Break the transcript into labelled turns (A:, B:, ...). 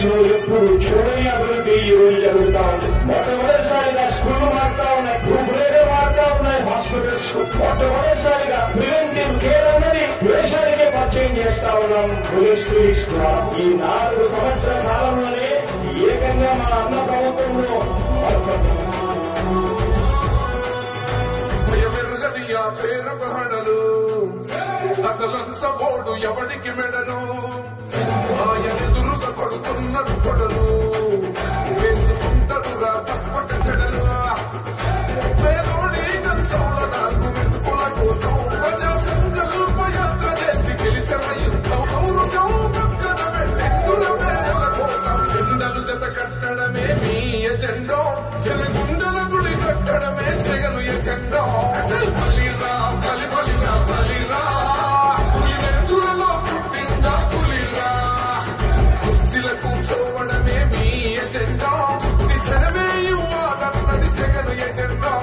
A: లో ఎప్పుడు చూడని అభివృద్ధి ఈ రోజు జరుగుతా ఉంది. మొట్టమొదటిసారిగా స్కూళ్లు మారుతా ఉన్నాయి, గ్రూపులేదో మారుతా ఉన్నాయి, హాస్పిటల్స్ మొట్టమొదటిసారిగా ప్రివెంటివ్ కేర్ అన్నది దేశానికే పరిచయం చేస్తా ఉన్నాం. పోలీస్ క్లినిక్స్ ఈ 4 సంవత్సరాల కాలంలోనే ఏకంగా మా అన్న ప్రభుత్వంలో
B: పేరుకు హడలు అసలంచబోడు ఎవడికి మెడలు ఆయన ఎదురుగా కొడుతున్నారు కొడలు వేసుకుంటారు రా తప్పక చెడలు పేదోడి కంచంల 4 మెతుకుల కోసం ప్రజా సంకల్ప యాత్ర చేసి గెలిసిన యుద్ధం పౌరుషం పక్కన పెట్టెందుల పేదల కోసం జెండలు జత కట్టడమే మీ ఎజెండో చెరుగుండల గుడి కట్టడమే జగను ఎజెండో బలిరా బలి బలిరా బలిరా పులివెందులలో పుట్టిందా పులిరా కుర్చీల కూర్చోవడమే మీ ఎజెండా కుర్చీ జనమే ఇవ్వాలన్నది జగను ఎజెండా